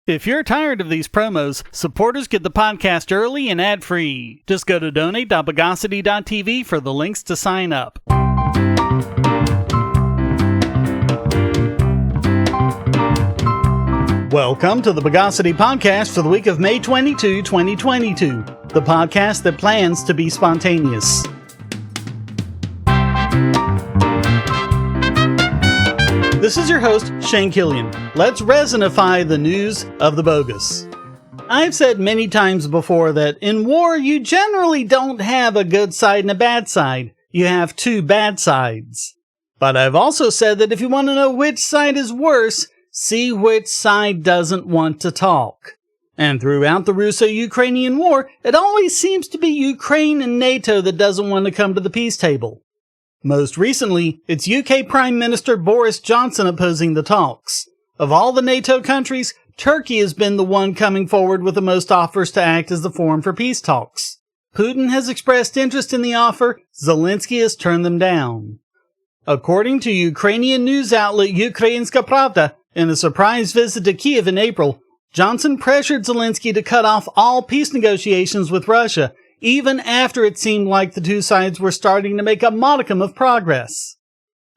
If you're tired of these promos, supporters get the podcast early and ad-free. Just go to donate.bogosity.tv for the links to sign up. Welcome to the Bogosity Podcast for the week of May 22, 2022, the podcast that plans to be spontaneous. This is your host, Shane Killian. Let's resinify the news of the bogus. I've said many times before that in war, you generally don't have a good side and a bad side. You have two bad sides. But I've also said that if you want to know which side is worse, see which side doesn't want to talk. And throughout the Russo-Ukrainian war, it always seems to be Ukraine and NATO that doesn't want to come to the peace table. Most recently, it's UK Prime Minister Boris Johnson opposing the talks. Of all the NATO countries, Turkey has been the one coming forward with the most offers to act as the forum for peace talks. Putin has expressed interest in the offer, Zelenskyy has turned them down. According to Ukrainian news outlet Ukrainska Pravda, in a surprise visit to Kiev in April, Johnson pressured Zelenskyy to cut off all peace negotiations with Russia, even after it seemed like the two sides were starting to make a modicum of progress.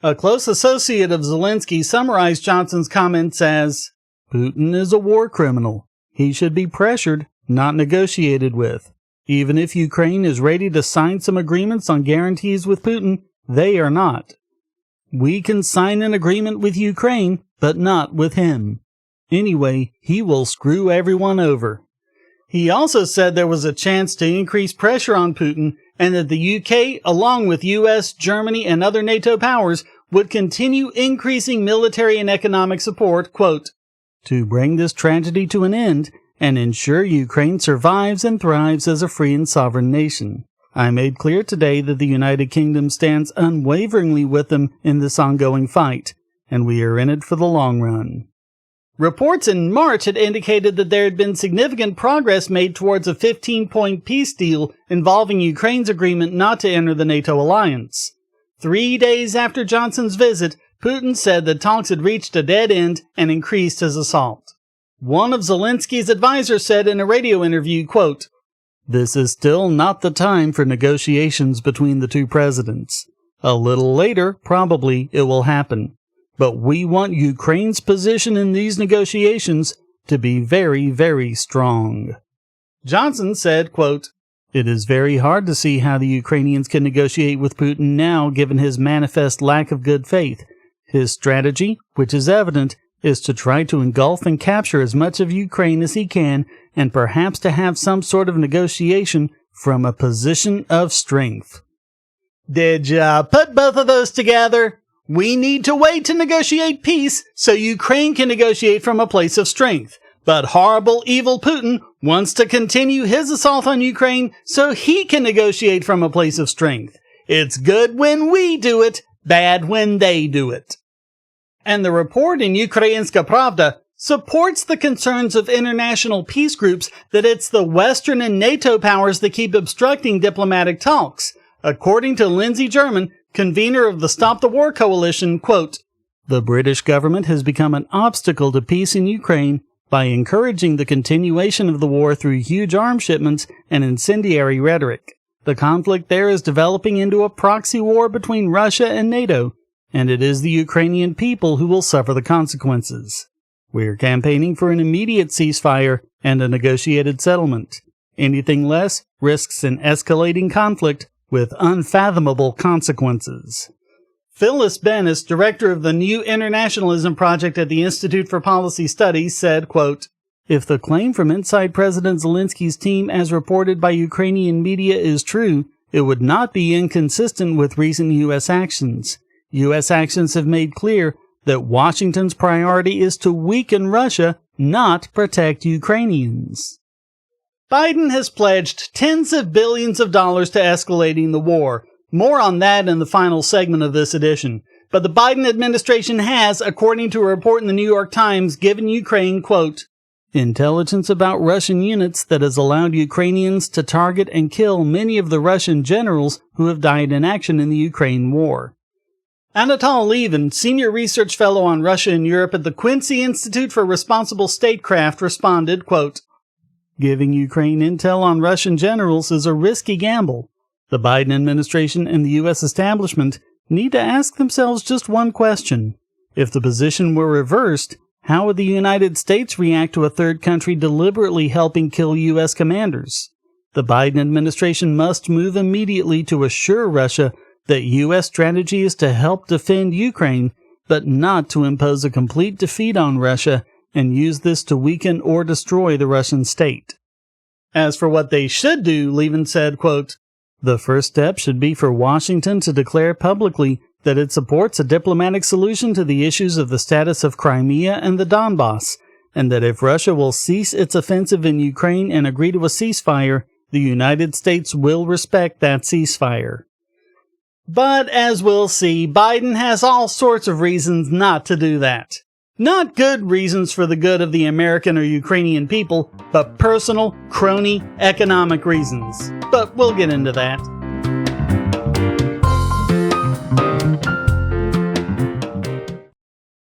A close associate of Zelenskyy summarized Johnson's comments as, "Putin is a war criminal. He should be pressured, not negotiated with. Even if Ukraine is ready to sign some agreements on guarantees with Putin, they are not. We can sign an agreement with Ukraine, but not with him. Anyway, he will screw everyone over." He also said there was a chance to increase pressure on Putin and that the UK, along with US, Germany, and other NATO powers, would continue increasing military and economic support, quote, "to bring this tragedy to an end and ensure Ukraine survives and thrives as a free and sovereign nation. I made clear today that the United Kingdom stands unwaveringly with them in this ongoing fight, and we are in it for the long run." Reports in March had indicated that there had been significant progress made towards a 15-point peace deal involving Ukraine's agreement not to enter the NATO alliance. 3 days after Johnson's visit, Putin said that talks had reached a dead end and increased his assault. One of Zelenskyy's advisors said in a radio interview, quote, "This is still not the time for negotiations between the two presidents. A little later, probably, it will happen. But we want Ukraine's position in these negotiations to be very, very strong." Johnson said, quote, "It is very hard to see how the Ukrainians can negotiate with Putin now given his manifest lack of good faith. His strategy, which is evident, is to try to engulf and capture as much of Ukraine as he can and perhaps to have some sort of negotiation from a position of strength." Did ya put both of those together? We need to wait to negotiate peace so Ukraine can negotiate from a place of strength. But horrible, evil Putin wants to continue his assault on Ukraine so he can negotiate from a place of strength. It's good when we do it, bad when they do it. And the report in Ukrainska Pravda supports the concerns of international peace groups that it's the Western and NATO powers that keep obstructing diplomatic talks. According to Lindsey German, convener of the Stop the War Coalition, quote, "The British government has become an obstacle to peace in Ukraine by encouraging the continuation of the war through huge arms shipments and incendiary rhetoric. The conflict there is developing into a proxy war between Russia and NATO, and it is the Ukrainian people who will suffer the consequences. We're campaigning for an immediate ceasefire and a negotiated settlement. Anything less risks an escalating conflict with unfathomable consequences." Phyllis Bennis, director of the New Internationalism Project at the Institute for Policy Studies, said, quote, "If the claim from inside President Zelensky's team as reported by Ukrainian media is true, it would not be inconsistent with recent U.S. actions. U.S. actions have made clear that Washington's priority is to weaken Russia, not protect Ukrainians." Biden has pledged tens of billions of dollars to escalating the war. More on that in the final segment of this edition. But the Biden administration has, according to a report in the New York Times, given Ukraine, quote, "intelligence about Russian units that has allowed Ukrainians to target and kill many of the Russian generals who have died in action in the Ukraine war." Anatol Levin, Senior Research Fellow on Russia and Europe at the Quincy Institute for Responsible Statecraft, responded, quote, "Giving Ukraine intel on Russian generals is a risky gamble. The Biden administration and the U.S. establishment need to ask themselves just one question. If the position were reversed, how would the United States react to a third country deliberately helping kill U.S. commanders? The Biden administration must move immediately to assure Russia that U.S. strategy is to help defend Ukraine, but not to impose a complete defeat on Russia and use this to weaken or destroy the Russian state." As for what they should do, Levin said, quote, "The first step should be for Washington to declare publicly that it supports a diplomatic solution to the issues of the status of Crimea and the Donbass, and that if Russia will cease its offensive in Ukraine and agree to a ceasefire, the United States will respect that ceasefire." But as we'll see, Biden has all sorts of reasons not to do that. Not good reasons for the good of the American or Ukrainian people, but personal, crony, economic reasons. But we'll get into that.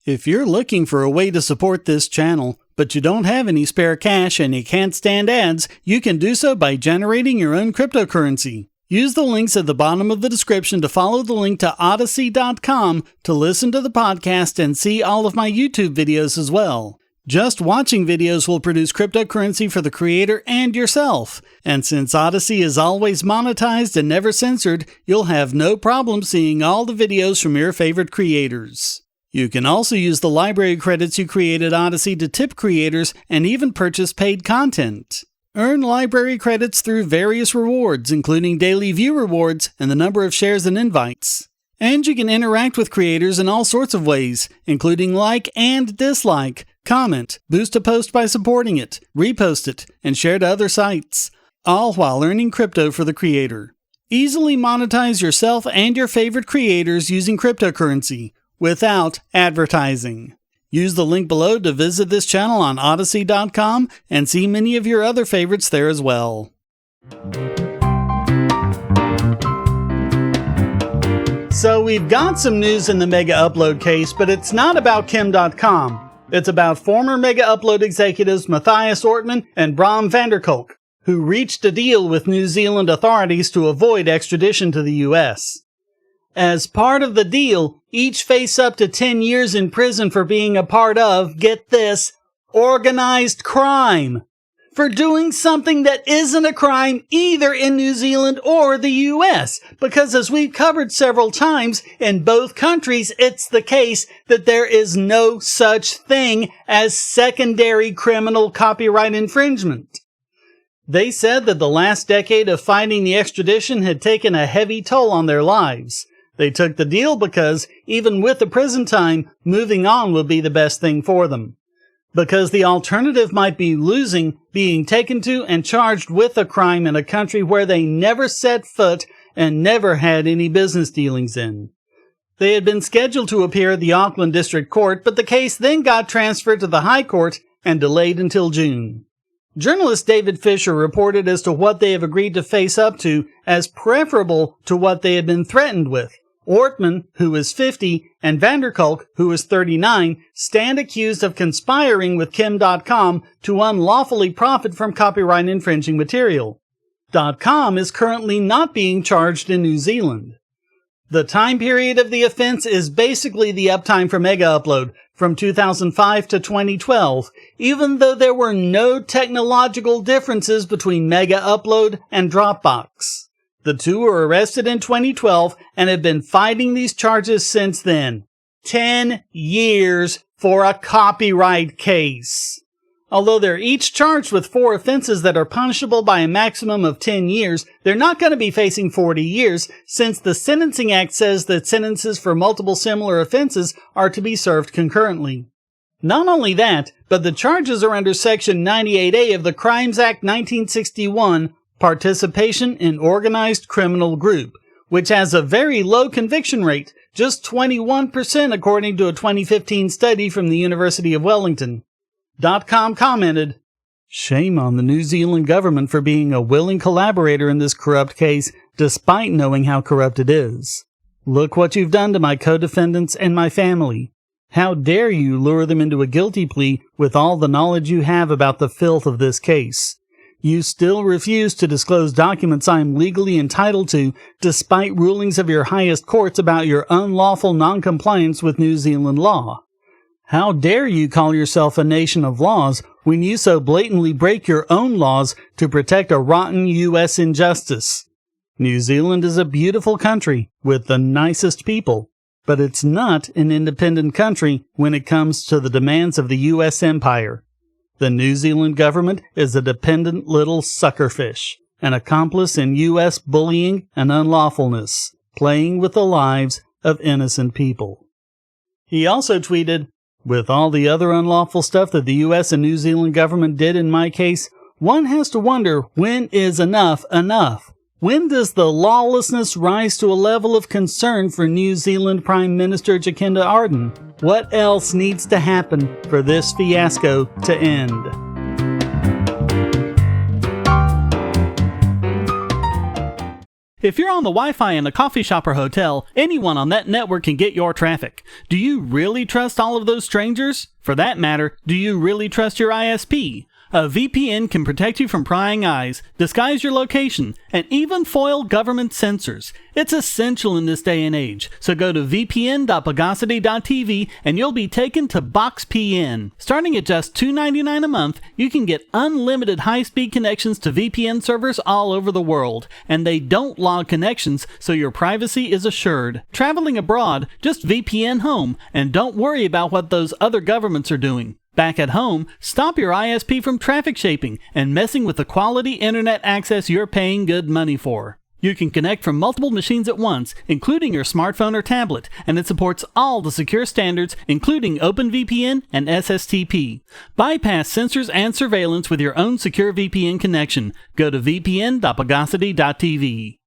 If you're looking for a way to support this channel, but you don't have any spare cash and you can't stand ads, you can do so by generating your own cryptocurrency. Use the links at the bottom of the description to follow the link to Odyssey.com to listen to the podcast and see all of my YouTube videos as well. Just watching videos will produce cryptocurrency for the creator and yourself. And since Odyssey is always monetized and never censored, you'll have no problem seeing all the videos from your favorite creators. You can also use the library credits you create at Odyssey to tip creators and even purchase paid content. Earn library credits through various rewards, including daily view rewards and the number of shares and invites. And you can interact with creators in all sorts of ways, including like and dislike, comment, boost a post by supporting it, repost it, and share to other sites, all while earning crypto for the creator. Easily monetize yourself and your favorite creators using cryptocurrency without advertising. Use the link below to visit this channel on Odyssey.com and see many of your other favorites there as well. So we've got some news in the Megaupload case, but it's not about Kim.com. It's about former Megaupload executives Matthias Ortman and Bram van der Kolk, who reached a deal with New Zealand authorities to avoid extradition to the U.S. As part of the deal, each face up to 10 years in prison for being a part of, get this, organized crime. For doing something that isn't a crime either in New Zealand or the US. Because as we've covered several times, in both countries it's the case that there is no such thing as secondary criminal copyright infringement. They said that the last decade of fighting the extradition had taken a heavy toll on their lives. They took the deal because, even with the prison time, moving on would be the best thing for them. Because the alternative might be losing, being taken to and charged with a crime in a country where they never set foot and never had any business dealings in. They had been scheduled to appear at the Auckland District Court, but the case then got transferred to the High Court and delayed until June. Journalist David Fisher reported as to what they have agreed to face up to as preferable to what they had been threatened with. Ortman, who is 50, and van der Kolk, who is 39, stand accused of conspiring with Kim.com to unlawfully profit from copyright infringing material. .com is currently not being charged in New Zealand. The time period of the offense is basically the uptime for Megaupload, from 2005 to 2012, even though there were no technological differences between Megaupload and Dropbox. The two were arrested in 2012 and have been fighting these charges since then. 10 years for a copyright case. Although they're each charged with 4 offenses that are punishable by a maximum of 10 years, they're not going to be facing 40 years, since the Sentencing Act says that sentences for multiple similar offenses are to be served concurrently. Not only that, but the charges are under Section 98A of the Crimes Act 1961, Participation in Organized Criminal Group, which has a very low conviction rate, just 21% according to a 2015 study from the University of Wellington. .com commented, "Shame on the New Zealand government for being a willing collaborator in this corrupt case, despite knowing how corrupt it is. Look what you've done to my co-defendants and my family. How dare you lure them into a guilty plea with all the knowledge you have about the filth of this case? You still refuse to disclose documents I am legally entitled to, despite rulings of your highest courts about your unlawful noncompliance with New Zealand law. How dare you call yourself a nation of laws when you so blatantly break your own laws to protect a rotten U.S. injustice? New Zealand is a beautiful country with the nicest people, but it's not an independent country when it comes to the demands of the U.S. empire. The New Zealand government is a dependent little suckerfish, an accomplice in U.S. bullying and unlawfulness, playing with the lives of innocent people. He also tweeted, with all the other unlawful stuff that the U.S. and New Zealand government did in my case, one has to wonder, when is enough enough? When does the lawlessness rise to a level of concern for New Zealand Prime Minister Jacinda Ardern? What else needs to happen for this fiasco to end? If you're on the Wi-Fi in a coffee shop or hotel, anyone on that network can get your traffic. Do you really trust all of those strangers? For that matter, do you really trust your ISP? A VPN can protect you from prying eyes, disguise your location, and even foil government censors. It's essential in this day and age, so go to vpn.bogosity.tv and you'll be taken to BoxPN. Starting at just $2.99 a month, you can get unlimited high-speed connections to VPN servers all over the world, and they don't log connections, so your privacy is assured. Traveling abroad, just VPN home, and don't worry about what those other governments are doing. Back at home, stop your ISP from traffic shaping and messing with the quality internet access you're paying good money for. You can connect from multiple machines at once, including your smartphone or tablet, and it supports all the secure standards, including OpenVPN and SSTP. Bypass censors and surveillance with your own secure VPN connection. Go to vpn.bogosity.tv.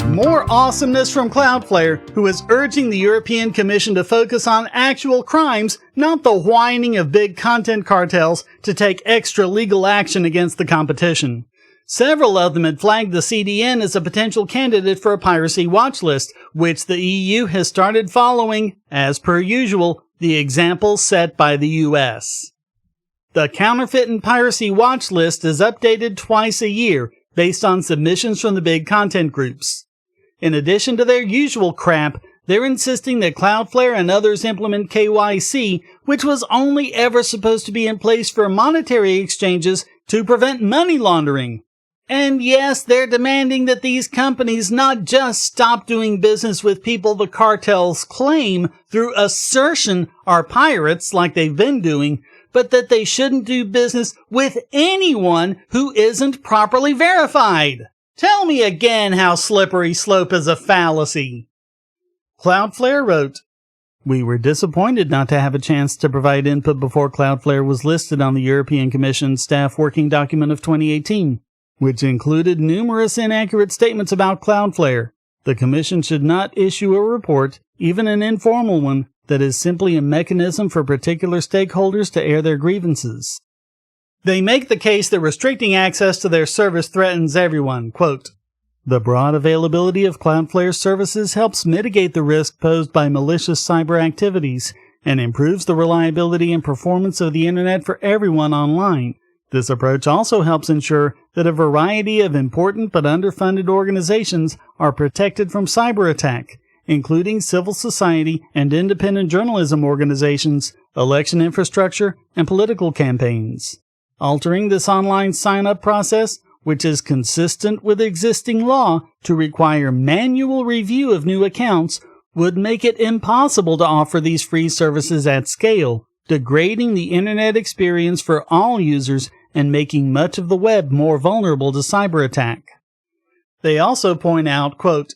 More awesomeness from Cloudflare, who is urging the European Commission to focus on actual crimes, not the whining of big content cartels to take extra legal action against the competition. Several of them had flagged the CDN as a potential candidate for a piracy watchlist, which the EU has started following, as per usual, the example set by the US. The Counterfeit and Piracy Watchlist is updated twice a year, based on submissions from the big content groups. In addition to their usual crap, they're insisting that Cloudflare and others implement KYC, which was only ever supposed to be in place for monetary exchanges to prevent money laundering. And yes, they're demanding that these companies not just stop doing business with people the cartels claim through assertion are pirates like they've been doing, but that they shouldn't do business with anyone who isn't properly verified. Tell me again how slippery slope is a fallacy. Cloudflare wrote, "We were disappointed not to have a chance to provide input before Cloudflare was listed on the European Commission staff working document of 2018, which included numerous inaccurate statements about Cloudflare. The Commission should not issue a report, even an informal one, that is simply a mechanism for particular stakeholders to air their grievances." They make the case that restricting access to their service threatens everyone. Quote, "The broad availability of Cloudflare's services helps mitigate the risk posed by malicious cyber activities and improves the reliability and performance of the Internet for everyone online. This approach also helps ensure that a variety of important but underfunded organizations are protected from cyber attack, including civil society and independent journalism organizations, election infrastructure, and political campaigns. Altering this online sign-up process, which is consistent with existing law to require manual review of new accounts, would make it impossible to offer these free services at scale, degrading the internet experience for all users and making much of the web more vulnerable to cyber attack." They also point out, quote,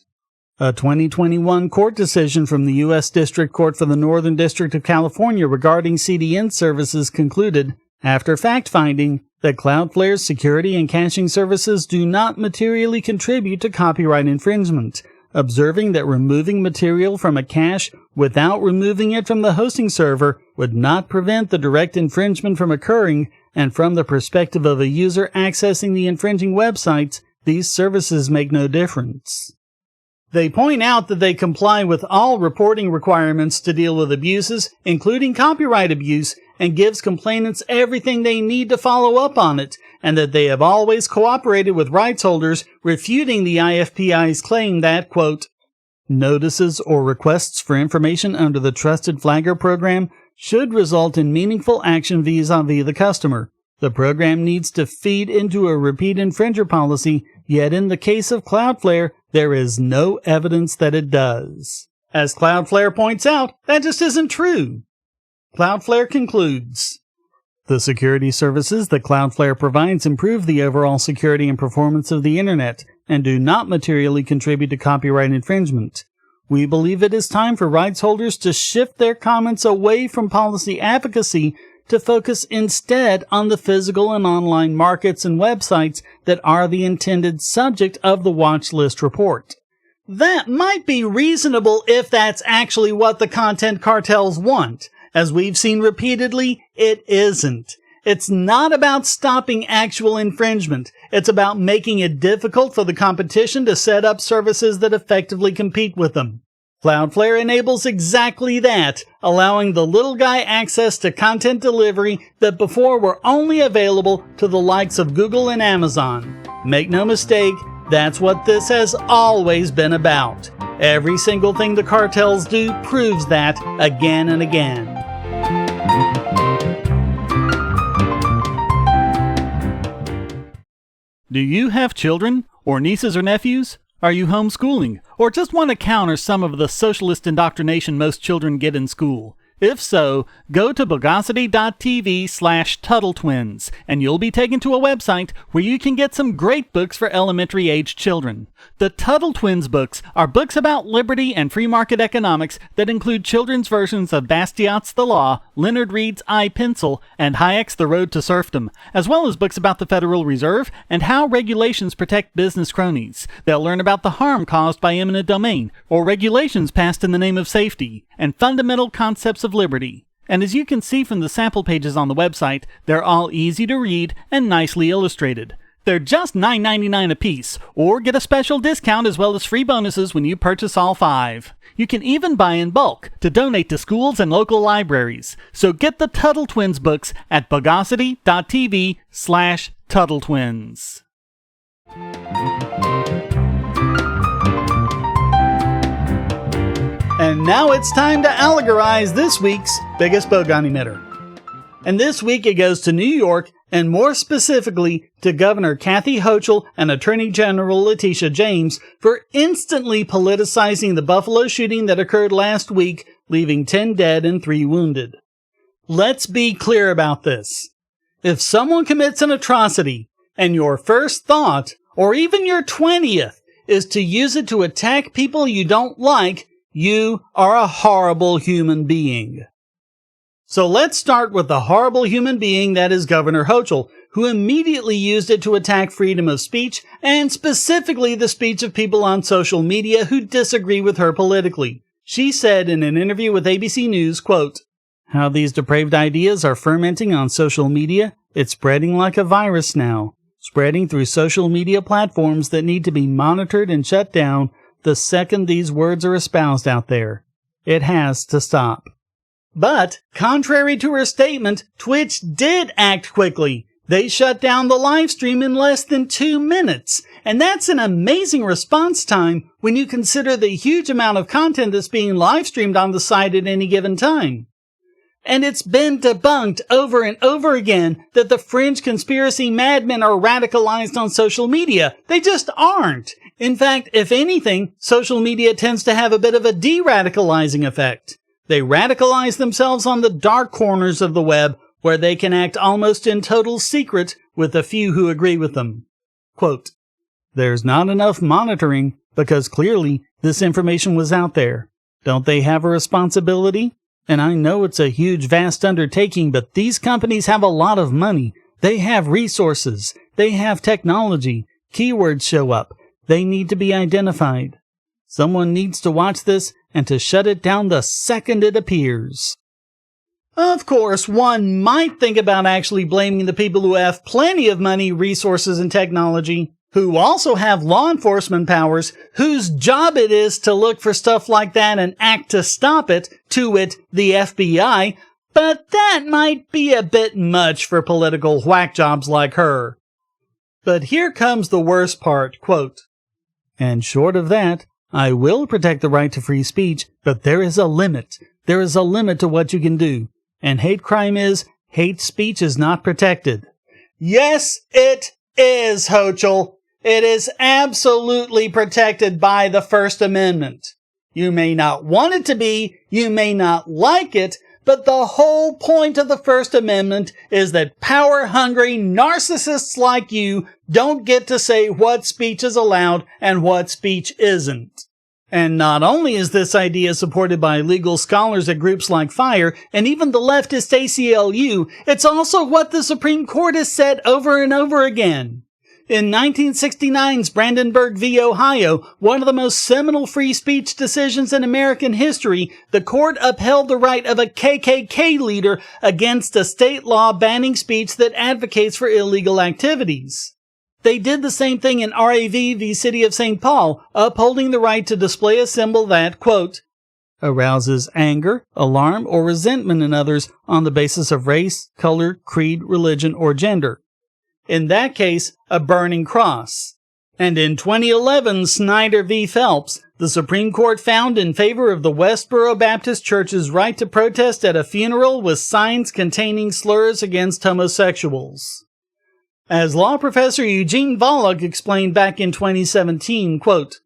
"A 2021 court decision from the U.S. District Court for the Northern District of California regarding CDN services concluded, after fact-finding, that Cloudflare's security and caching services do not materially contribute to copyright infringement, observing that removing material from a cache without removing it from the hosting server would not prevent the direct infringement from occurring, and from the perspective of a user accessing the infringing websites, these services make no difference. They point out that they comply with all reporting requirements to deal with abuses, including copyright abuse, and gives complainants everything they need to follow up on it, and that they have always cooperated with rights holders, refuting the IFPI's claim that, quote, notices or requests for information under the Trusted Flagger program should result in meaningful action vis-a-vis the customer. The program needs to feed into a repeat infringer policy, yet in the case of Cloudflare, there is no evidence that it does. As Cloudflare points out, that just isn't true. Cloudflare concludes, the security services that Cloudflare provides improve the overall security and performance of the Internet and do not materially contribute to copyright infringement. We believe it is time for rights holders to shift their comments away from policy advocacy to focus instead on the physical and online markets and websites that are the intended subject of the Watchlist report. That might be reasonable if that's actually what the content cartels want. As we've seen repeatedly, it isn't. It's not about stopping actual infringement. It's about making it difficult for the competition to set up services that effectively compete with them. Cloudflare enables exactly that, allowing the little guy access to content delivery that before were only available to the likes of Google and Amazon. Make no mistake, that's what this has always been about. Every single thing the cartels do proves that again and again. Do you have children, or nieces or nephews? Are you homeschooling, or just want to counter some of the socialist indoctrination most children get in school? If so, go to Bogosity.tv/TuttleTwins, and you'll be taken to a website where you can get some great books for elementary-aged children. The Tuttle Twins books are books about liberty and free market economics that include children's versions of Bastiat's The Law, Leonard Read's I, Pencil, and Hayek's The Road to Serfdom, as well as books about the Federal Reserve and how regulations protect business cronies. They'll learn about the harm caused by eminent domain, or regulations passed in the name of safety, and fundamental concepts of liberty. And as you can see from the sample pages on the website, they're all easy to read and nicely illustrated. They're just $9.99 a piece, or get a special discount as well as free bonuses when you purchase all 5. You can even buy in bulk to donate to schools and local libraries. So get the Tuttle Twins books at Bogosity.tv/TuttleTwins. And now it's time to allegorize this week's biggest Bogon emitter. And this week it goes to New York, and more specifically to Governor Kathy Hochul and Attorney General Letitia James for instantly politicizing the Buffalo shooting that occurred last week, leaving 10 dead and 3 wounded. Let's be clear about this. If someone commits an atrocity, and your first thought, or even your 20th, is to use it to attack people you don't like, you are a horrible human being. So let's start with the horrible human being that is Governor Hochul, who immediately used it to attack freedom of speech, and specifically the speech of people on social media who disagree with her politically. She said in an interview with ABC News, quote, "How these depraved ideas are fermenting on social media, it's spreading like a virus now, spreading through social media platforms that need to be monitored and shut down the second these words are espoused out there. It has to stop." But, contrary to her statement, Twitch did act quickly. They shut down the live stream in less than 2 minutes. And that's an amazing response time when you consider the huge amount of content that's being live streamed on the site at any given time. And it's been debunked over and over again that the fringe conspiracy madmen are radicalized on social media. They just aren't. In fact, if anything, social media tends to have a bit of a de-radicalizing effect. They radicalize themselves on the dark corners of the web where they can act almost in total secret with a few who agree with them. Quote, "There's not enough monitoring because clearly this information was out there. Don't they have a responsibility? And I know it's a huge, vast undertaking, but these companies have a lot of money. They have resources. They have technology. Keywords show up. They need to be identified. Someone needs to watch this and to shut it down the second it appears. Of course, one might think about actually blaming the people who have plenty of money, resources, and technology, who also have law enforcement powers, whose job it is to look for stuff like that and act to stop it, to wit, the FBI, but that might be a bit much for political whack jobs like her. But here comes the worst part, quote, "And short of that, I will protect the right to free speech, but there is a limit. There is a limit to what you can do. And hate crime is, hate speech is not protected." Yes, it is, Hochul. It is absolutely protected by the First Amendment. You may not want it to be, you may not like it, but the whole point of the First Amendment is that power-hungry narcissists like you don't get to say what speech is allowed and what speech isn't. And not only is this idea supported by legal scholars at groups like FIRE and even the leftist ACLU, it's also what the Supreme Court has said over and over again. In 1969's Brandenburg v. Ohio, one of the most seminal free speech decisions in American history, the court upheld the right of a KKK leader against a state law banning speech that advocates for illegal activities. They did the same thing in RAV v. City of St. Paul, upholding the right to display a symbol that, quote, "arouses anger, alarm, or resentment in others on the basis of race, color, creed, religion, or gender." In that case, a burning cross. And in 2011, Snyder v. Phelps, the Supreme Court found in favor of the Westboro Baptist Church's right to protest at a funeral with signs containing slurs against homosexuals. As law professor Eugene Volokh explained back in 2017, quote,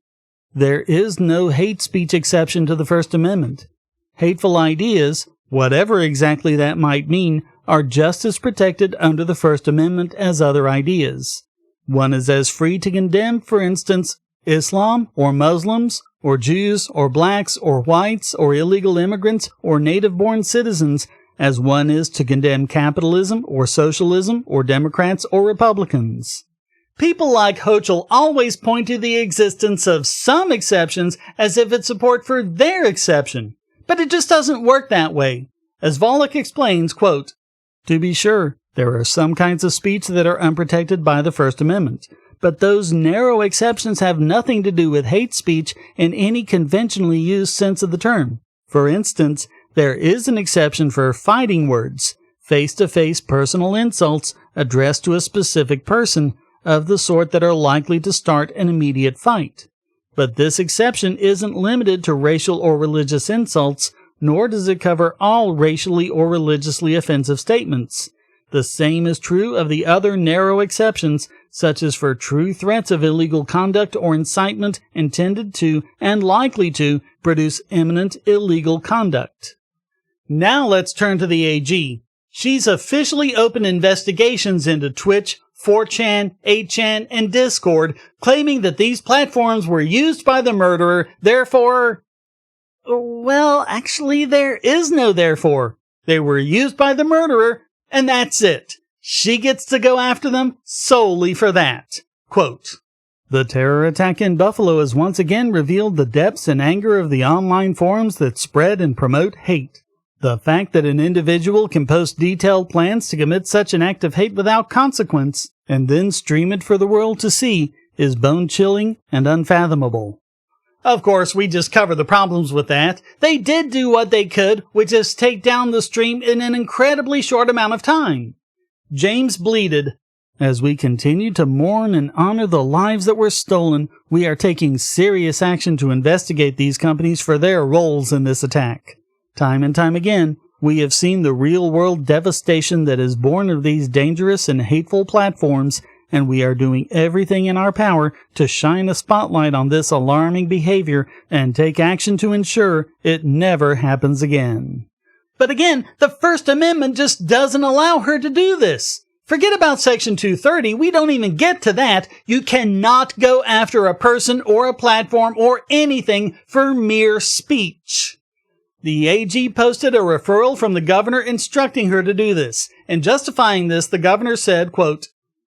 "There is no hate speech exception to the First Amendment. Hateful ideas, whatever exactly that might mean, are just as protected under the First Amendment as other ideas. One is as free to condemn, for instance, Islam or Muslims or Jews or blacks or whites or illegal immigrants or native-born citizens as one is to condemn capitalism or socialism or Democrats or Republicans." People like Hochul always point to the existence of some exceptions as if it's support for their exception. But it just doesn't work that way. As Volokh explains, quote, "To be sure, there are some kinds of speech that are unprotected by the First Amendment, but those narrow exceptions have nothing to do with hate speech in any conventionally used sense of the term. For instance, there is an exception for fighting words, face-to-face personal insults addressed to a specific person of the sort that are likely to start an immediate fight. But this exception isn't limited to racial or religious insults, nor does it cover all racially or religiously offensive statements. The same is true of the other narrow exceptions, such as for true threats of illegal conduct or incitement intended to and likely to produce imminent illegal conduct." Now let's turn to the AG. She's officially opened investigations into Twitch, 4chan, 8chan, and Discord, claiming that these platforms were used by the murderer, therefore... Well, actually, there is no therefore. They were used by the murderer, and that's it. She gets to go after them solely for that. Quote, "The terror attack in Buffalo has once again revealed the depths and anger of the online forums that spread and promote hate. The fact that an individual can post detailed plans to commit such an act of hate without consequence, and then stream it for the world to see, is bone-chilling and unfathomable." Of course, we just cover the problems with that. They did do what they could, which is take down the stream in an incredibly short amount of time. James bleated, "As we continue to mourn and honor the lives that were stolen, we are taking serious action to investigate these companies for their roles in this attack. Time and time again, we have seen the real-world devastation that is born of these dangerous and hateful platforms, and we are doing everything in our power to shine a spotlight on this alarming behavior and take action to ensure it never happens again." But again, the First Amendment just doesn't allow her to do this. Forget about Section 230, we don't even get to that. You cannot go after a person or a platform or anything for mere speech. The AG posted a referral from the governor instructing her to do this, and justifying this, the governor said, quote,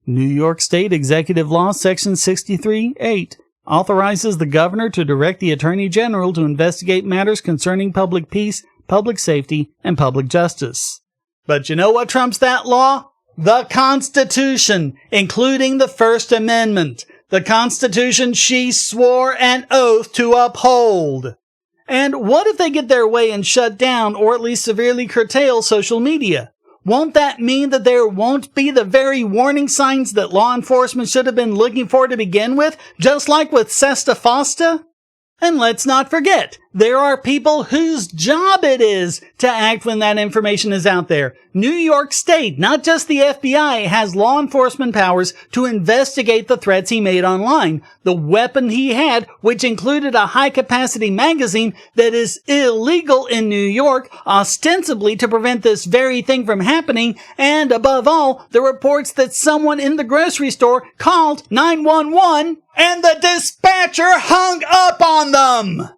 "New York State Executive Law Section 63(8) authorizes the governor to direct the Attorney General to investigate matters concerning public peace, public safety, and public justice. But you know what trumps that law? The Constitution, including the First Amendment. The Constitution she swore an oath to uphold. And what if they get their way and shut down, or at least severely curtail social media? Won't that mean that there won't be the very warning signs that law enforcement should have been looking for to begin with, just like with Sesta Fosta? And let's not forget, there are people whose job it is to act when that information is out there. New York State, not just the FBI, has law enforcement powers to investigate the threats he made online. The weapon he had, which included a high-capacity magazine that is illegal in New York, ostensibly to prevent this very thing from happening, and above all, the reports that someone in the grocery store called 911 and the dispatcher hung up on them.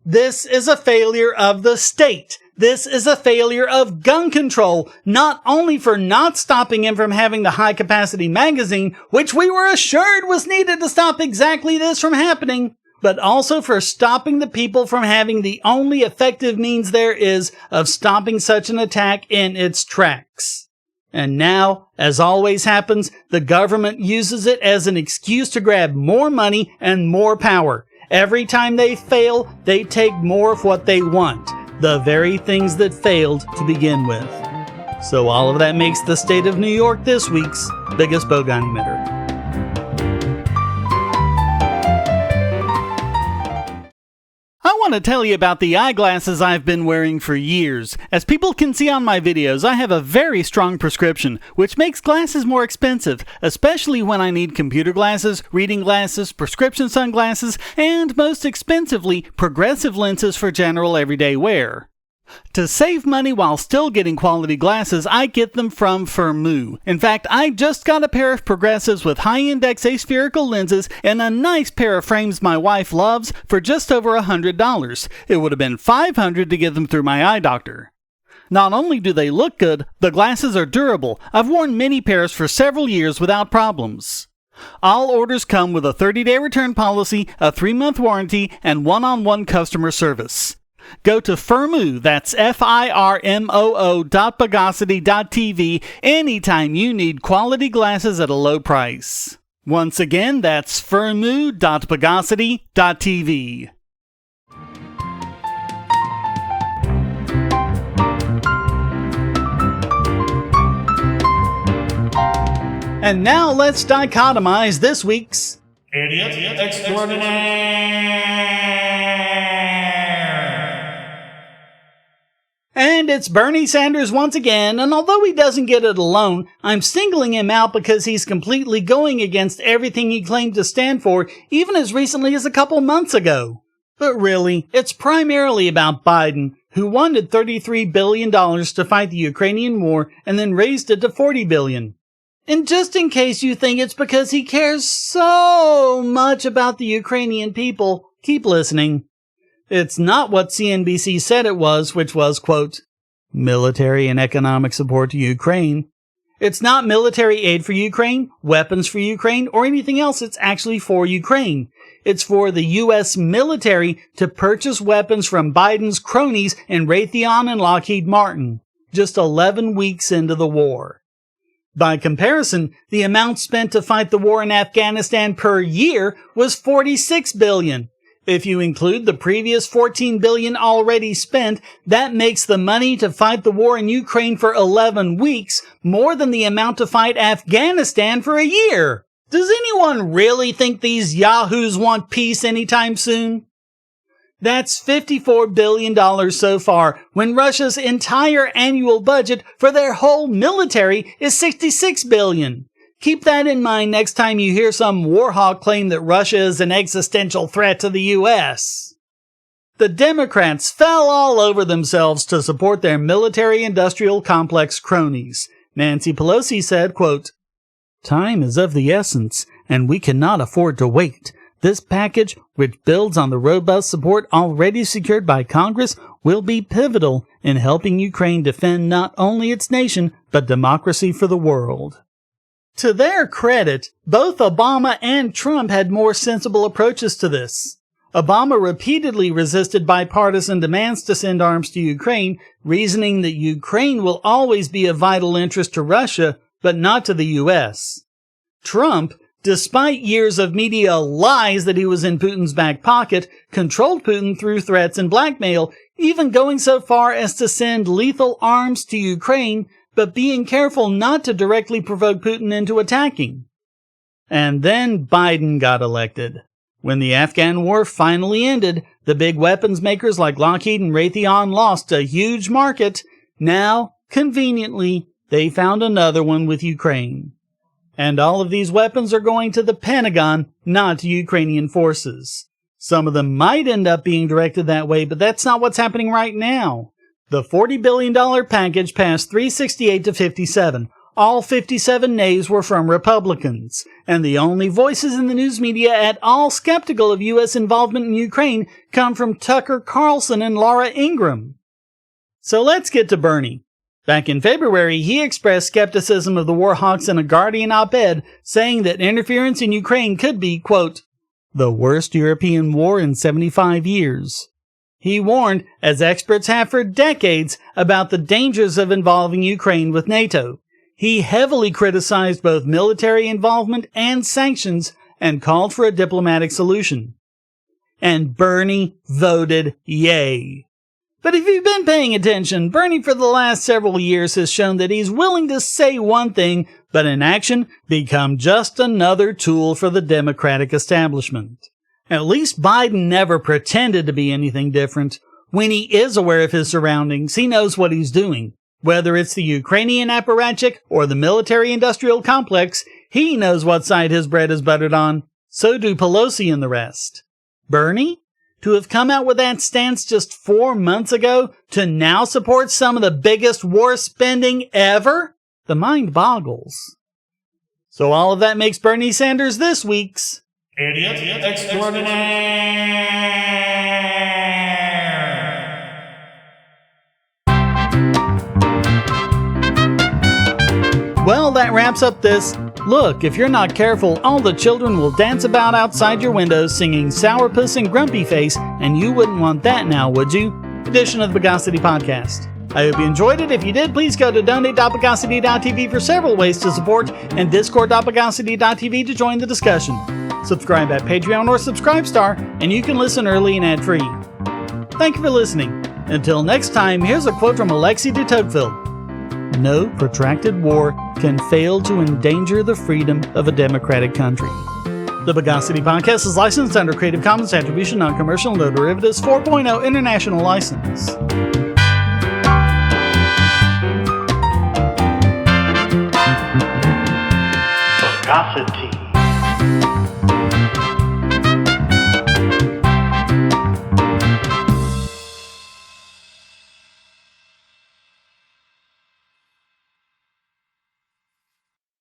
This is a failure of the state. This is a failure of gun control, not only for not stopping him from having the high-capacity magazine, which we were assured was needed to stop exactly this from happening, but also for stopping the people from having the only effective means there is of stopping such an attack in its tracks. And now, as always happens, the government uses it as an excuse to grab more money and more power. Every time they fail, they take more of what they want. The very things that failed to begin with. So all of that makes the state of New York this week's biggest Bogon emitter. I want to tell you about the eyeglasses I've been wearing for years. As people can see on my videos, I have a very strong prescription, which makes glasses more expensive, especially when I need computer glasses, reading glasses, prescription sunglasses, and most expensively, progressive lenses for general everyday wear. To save money while still getting quality glasses, I get them from Firmoo. In fact, I just got a pair of progressives with high-index aspherical lenses and a nice pair of frames my wife loves for just over $100. It would have been $500 to get them through my eye doctor. Not only do they look good, the glasses are durable. I've worn many pairs for several years without problems. All orders come with a 30-day return policy, a 3-month warranty, and one-on-one customer service. Go to Firmoo, that's FIRMOO.Bogosity.tv anytime you need quality glasses at a low price. Once again, that's Firmoo.Bogosity.tv. And now let's dichotomize this week's Idiot Extraordinaire. And it's Bernie Sanders once again, and although he doesn't get it alone, I'm singling him out because he's completely going against everything he claimed to stand for, even as recently as a couple months ago. But really, it's primarily about Biden, who wanted $33 billion to fight the Ukrainian war and then raised it to $40 billion. And just in case you think it's because he cares so much about the Ukrainian people, keep listening. It's not what CNBC said it was, which was, quote, military and economic support to Ukraine. It's not military aid for Ukraine, weapons for Ukraine, or anything else. It's actually for Ukraine. It's for the U.S. military to purchase weapons from Biden's cronies in Raytheon and Lockheed Martin, just 11 weeks into the war. By comparison, the amount spent to fight the war in Afghanistan per year was $46 billion. If you include the previous $14 billion already spent, that makes the money to fight the war in Ukraine for 11 weeks more than the amount to fight Afghanistan for a year. Does anyone really think these yahoos want peace anytime soon? That's $54 billion so far, when Russia's entire annual budget for their whole military is $66 billion. Keep that in mind next time you hear some warhawk claim that Russia is an existential threat to the U.S. The Democrats fell all over themselves to support their military-industrial complex cronies. Nancy Pelosi said, quote, time is of the essence, and we cannot afford to wait. This package, which builds on the robust support already secured by Congress, will be pivotal in helping Ukraine defend not only its nation, but democracy for the world. To their credit, both Obama and Trump had more sensible approaches to this. Obama repeatedly resisted bipartisan demands to send arms to Ukraine, reasoning that Ukraine will always be of vital interest to Russia, but not to the U.S. Trump, despite years of media lies that he was in Putin's back pocket, controlled Putin through threats and blackmail, even going so far as to send lethal arms to Ukraine, but being careful not to directly provoke Putin into attacking. And then Biden got elected. When the Afghan war finally ended, the big weapons makers like Lockheed and Raytheon lost a huge market. Now, conveniently, they found another one with Ukraine. And all of these weapons are going to the Pentagon, not to Ukrainian forces. Some of them might end up being directed that way, but that's not what's happening right now. The $40 billion package passed 368 to 57. All 57 nays were from Republicans, and the only voices in the news media at all skeptical of U.S. involvement in Ukraine come from Tucker Carlson and Laura Ingraham. So let's get to Bernie. Back in February, he expressed skepticism of the war hawks in a Guardian op-ed, saying that interference in Ukraine could be, quote, the worst European war in 75 years. He warned, as experts have for decades, about the dangers of involving Ukraine with NATO. He heavily criticized both military involvement and sanctions and called for a diplomatic solution. And Bernie voted yay. But if you've been paying attention, Bernie for the last several years has shown that he's willing to say one thing, but in action become just another tool for the Democratic establishment. At least Biden never pretended to be anything different. When he is aware of his surroundings, he knows what he's doing. Whether it's the Ukrainian apparatchik or the military-industrial complex, he knows what side his bread is buttered on. So do Pelosi and the rest. Bernie? To have come out with that stance just 4 months ago, to now support some of the biggest war spending ever? The mind boggles. So all of that makes Bernie Sanders this week's Idiot Extraordinaire. Well, that wraps up this. Look, if you're not careful, all the children will dance about outside your windows singing Sourpuss and Grumpy Face, and you wouldn't want that now, would you? Edition of the Bogosity Podcast. I hope you enjoyed it. If you did, please go to donate.bogosity.tv for several ways to support, and discord.bogosity.tv to join the discussion. Subscribe at Patreon or Subscribestar, and you can listen early and ad-free. Thank you for listening. Until next time, here's a quote from Alexis de Tocqueville. No protracted war can fail to endanger the freedom of a democratic country. The Bogosity Podcast is licensed under Creative Commons Attribution Non-Commercial No Derivatives 4.0 International License. Bogosity.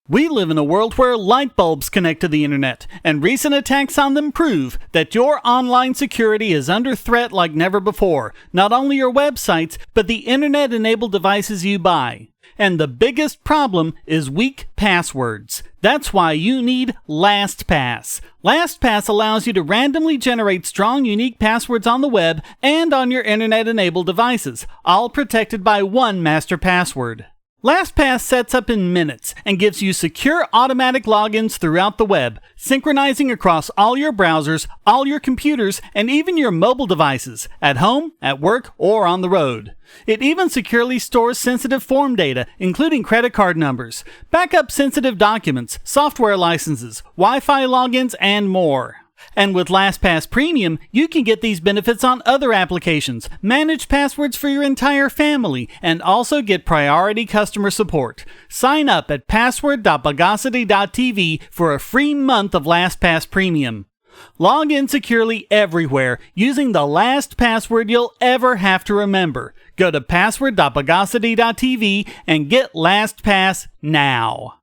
We live in a world where light bulbs connect to the internet, and recent attacks on them prove that your online security is under threat like never before. Not only your websites, but the internet-enabled devices you buy. And the biggest problem is weak passwords. That's why you need LastPass. LastPass allows you to randomly generate strong, unique passwords on the web and on your internet-enabled devices, all protected by one master password. LastPass sets up in minutes and gives you secure automatic logins throughout the web, synchronizing across all your browsers, all your computers, and even your mobile devices, at home, at work, or on the road. It even securely stores sensitive form data, including credit card numbers, backup sensitive documents, software licenses, Wi-Fi logins, and more. And with LastPass Premium, you can get these benefits on other applications, manage passwords for your entire family, and also get priority customer support. Sign up at password.bogosity.tv for a free month of LastPass Premium. Log in securely everywhere using the last password you'll ever have to remember. Go to password.bogosity.tv and get LastPass now.